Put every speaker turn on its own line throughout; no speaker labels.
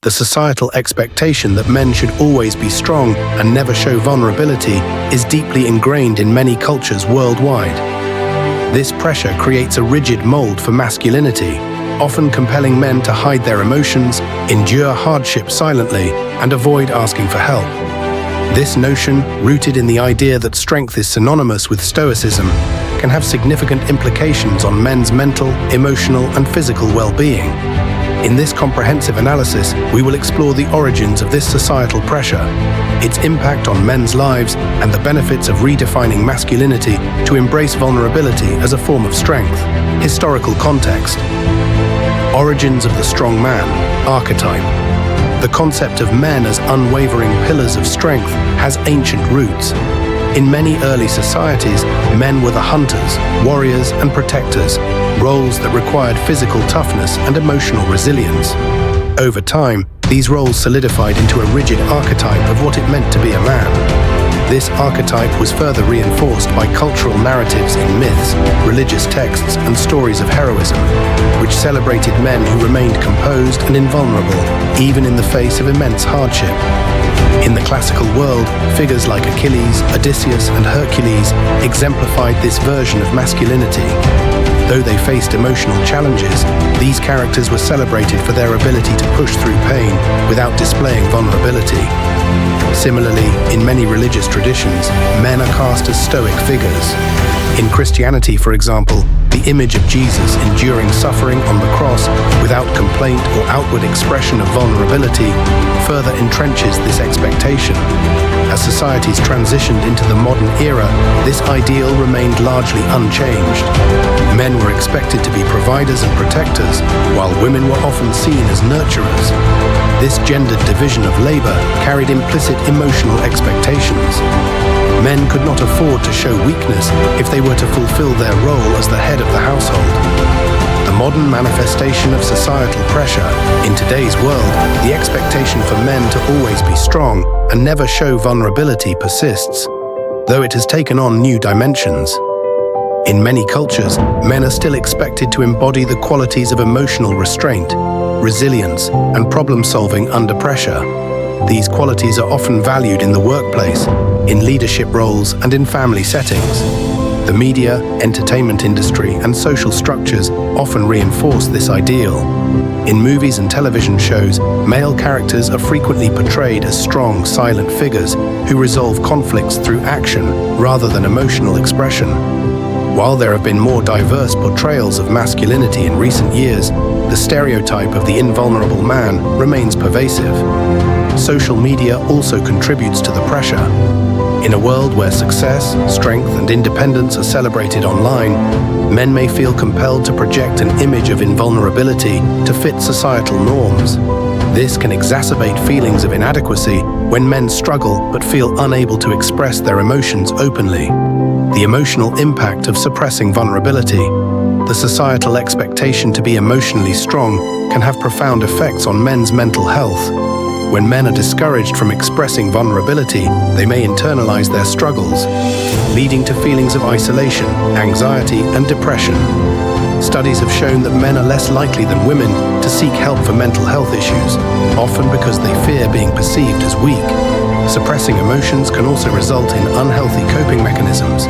The societal expectation that men should always be strong and never show vulnerability is deeply ingrained in many cultures worldwide. This pressure creates a rigid mold for masculinity, often compelling men to hide their emotions, endure hardship silently, and avoid asking for help. This notion, rooted in the idea that strength is synonymous with stoicism, can have significant implications on men's mental, emotional, and physical well-being. In this comprehensive analysis, we will explore the origins of this societal pressure, its impact on men's lives, and the benefits of redefining masculinity to embrace vulnerability as a form of strength. Historical context. Origins of the strong man, archetype. The concept of men as unwavering pillars of strength has ancient roots. In many early societies, men were the hunters, warriors, and protectors, roles that required physical toughness and emotional resilience. Over time, these roles solidified into a rigid archetype of what it meant to be a man. This archetype was further reinforced by cultural narratives in myths, religious texts, and stories of heroism, which celebrated men who remained composed and invulnerable, even in the face of immense hardship. In the classical world, figures like Achilles, Odysseus, and Hercules exemplified this version of masculinity. Though they faced emotional challenges, these characters were celebrated for their ability to push through pain without displaying vulnerability. Similarly, in many religious traditions, men are cast as stoic figures. In Christianity, for example, the image of Jesus enduring suffering on the cross without complaint or outward expression of vulnerability further entrenches this expectation. As societies transitioned into the modern era, this ideal remained largely unchanged. Men were expected to be providers and protectors, while women were often seen as nurturers. This gendered division of labor carried implicit emotional expectations. Men could not afford to show weakness if they were to fulfill their role as the head of the household. The modern manifestation of societal pressure. In today's world, the expectation for men to always be strong and never show vulnerability persists, though it has taken on new dimensions. In many cultures, men are still expected to embody the qualities of emotional restraint, resilience, and problem-solving under pressure. These qualities are often valued in the workplace, in leadership roles, and in family settings. The media, entertainment industry, and social structures often reinforce this ideal. In movies and television shows, male characters are frequently portrayed as strong, silent figures who resolve conflicts through action rather than emotional expression. While there have been more diverse portrayals of masculinity in recent years, the stereotype of the invulnerable man remains pervasive. Social media also contributes to the pressure. In a world where success, strength, and independence are celebrated online, men may feel compelled to project an image of invulnerability to fit societal norms. This can exacerbate feelings of inadequacy when men struggle but feel unable to express their emotions openly. The emotional impact of suppressing vulnerability. The societal expectation to be emotionally strong can have profound effects on men's mental health. When men are discouraged from expressing vulnerability, they may internalize their struggles, leading to feelings of isolation, anxiety, and depression. Studies have shown that men are less likely than women to seek help for mental health issues, often because they fear being perceived as weak. Suppressing emotions can also result in unhealthy coping mechanisms.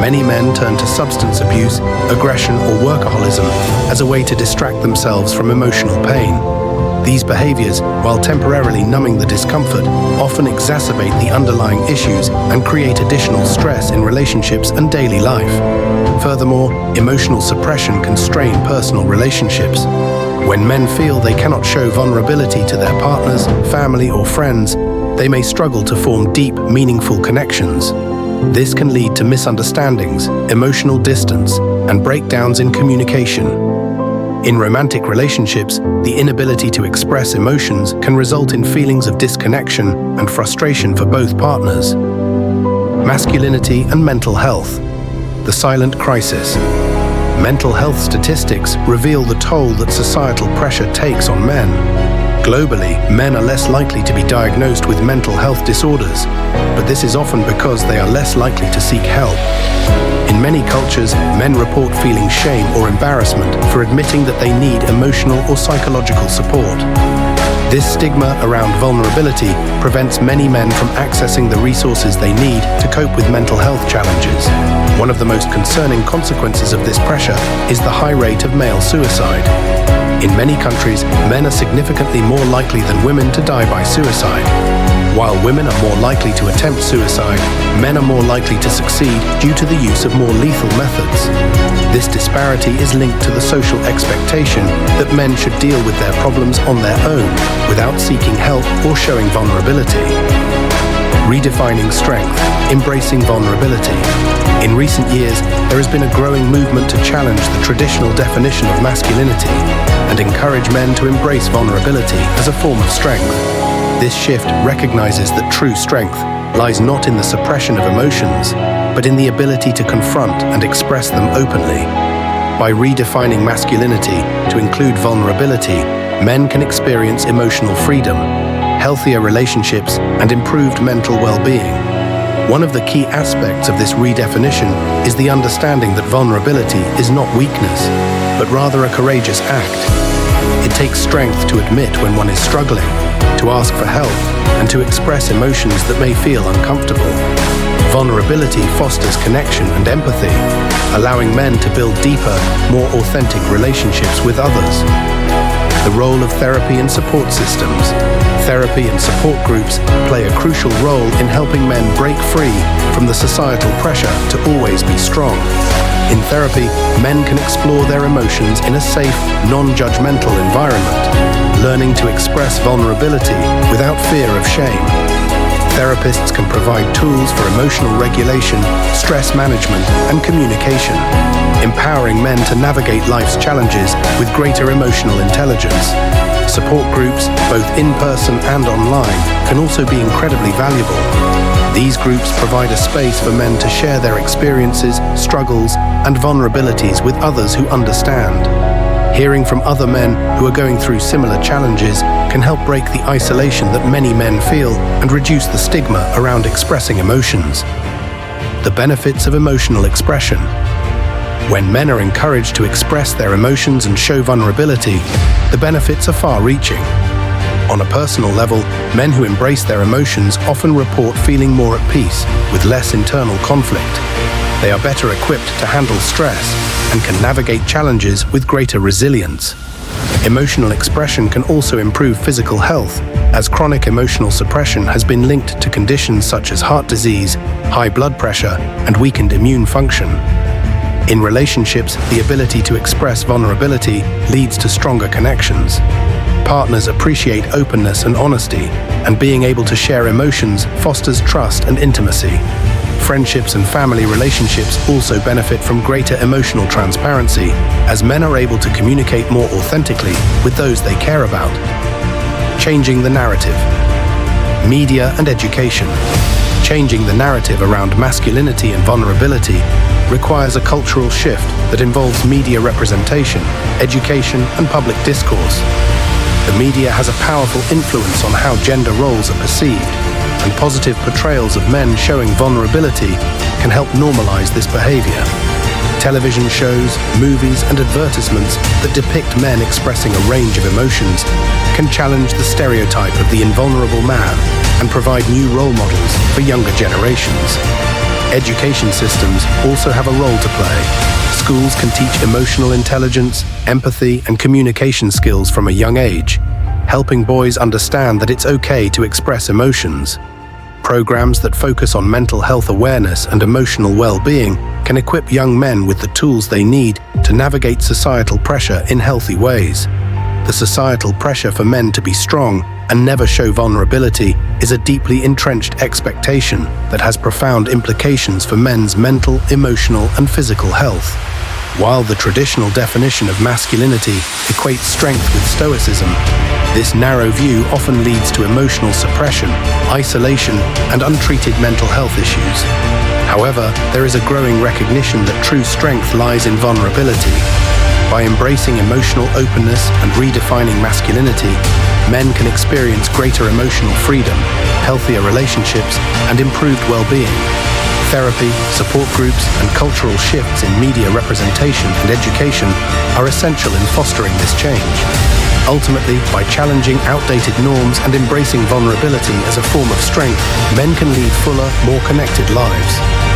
Many men turn to substance abuse, aggression, or workaholism as a way to distract themselves from emotional pain. These behaviors, while temporarily numbing the discomfort, often exacerbate the underlying issues and create additional stress in relationships and daily life. Furthermore, emotional suppression can strain personal relationships. When men feel they cannot show vulnerability to their partners, family, or friends, they may struggle to form deep, meaningful connections. This can lead to misunderstandings, emotional distance, and breakdowns in communication. In romantic relationships, the inability to express emotions can result in feelings of disconnection and frustration for both partners. Masculinity and mental health. The silent crisis. Mental health statistics reveal the toll that societal pressure takes on men. Globally, men are less likely to be diagnosed with mental health disorders, but this is often because they are less likely to seek help. In many cultures, men report feeling shame or embarrassment for admitting that they need emotional or psychological support. This stigma around vulnerability prevents many men from accessing the resources they need to cope with mental health challenges. One of the most concerning consequences of this pressure is the high rate of male suicide. In many countries, men are significantly more likely than women to die by suicide. While women are more likely to attempt suicide, men are more likely to succeed due to the use of more lethal methods. This disparity is linked to the social expectation that men should deal with their problems on their own without seeking help or showing vulnerability. Redefining strength, embracing vulnerability. In recent years, there has been a growing movement to challenge the traditional definition of masculinity and encourage men to embrace vulnerability as a form of strength. This shift recognizes that true strength lies not in the suppression of emotions, but in the ability to confront and express them openly. By redefining masculinity to include vulnerability, men can experience emotional freedom, healthier relationships, and improved mental well-being. One of the key aspects of this redefinition is the understanding that vulnerability is not weakness, but rather a courageous act. It takes strength to admit when one is struggling, to ask for help, and to express emotions that may feel uncomfortable. Vulnerability fosters connection and empathy, allowing men to build deeper, more authentic relationships with others. The role of therapy and support systems. Therapy and support groups play a crucial role in helping men break free from the societal pressure to always be strong. In therapy, men can explore their emotions in a safe, non-judgmental environment, learning to express vulnerability without fear of shame. Therapists can provide tools for emotional regulation, stress management, and communication, empowering men to navigate life's challenges with greater emotional intelligence. Support groups, both in person and online, can also be incredibly valuable. These groups provide a space for men to share their experiences, struggles, and vulnerabilities with others who understand. Hearing from other men who are going through similar challenges can help break the isolation that many men feel and reduce the stigma around expressing emotions. The benefits of emotional expression. When men are encouraged to express their emotions and show vulnerability, the benefits are far-reaching. On a personal level, men who embrace their emotions often report feeling more at peace, with less internal conflict. They are better equipped to handle stress and can navigate challenges with greater resilience. Emotional expression can also improve physical health, as chronic emotional suppression has been linked to conditions such as heart disease, high blood pressure, and weakened immune function. In relationships, the ability to express vulnerability leads to stronger connections. Partners appreciate openness and honesty, and being able to share emotions fosters trust and intimacy. Friendships and family relationships also benefit from greater emotional transparency, as men are able to communicate more authentically with those they care about. Changing the narrative. Media and education. Changing the narrative around masculinity and vulnerability requires a cultural shift that involves media representation, education, and public discourse. The media has a powerful influence on how gender roles are perceived, and positive portrayals of men showing vulnerability can help normalize this behavior. Television shows, movies, and advertisements that depict men expressing a range of emotions can challenge the stereotype of the invulnerable man and provide new role models for younger generations. Education systems also have a role to play. Schools can teach emotional intelligence, empathy, and communication skills from a young age, helping boys understand that it's okay to express emotions. Programs that focus on mental health awareness and emotional well-being can equip young men with the tools they need to navigate societal pressure in healthy ways. The societal pressure for men to be strong and never show vulnerability is a deeply entrenched expectation that has profound implications for men's mental, emotional, and physical health. While the traditional definition of masculinity equates strength with stoicism, this narrow view often leads to emotional suppression, isolation, and untreated mental health issues. However, there is a growing recognition that true strength lies in vulnerability. By embracing emotional openness and redefining masculinity, men can experience greater emotional freedom, healthier relationships, and improved well-being. Therapy, support groups, and cultural shifts in media representation and education are essential in fostering this change. Ultimately, by challenging outdated norms and embracing vulnerability as a form of strength, men can lead fuller, more connected lives.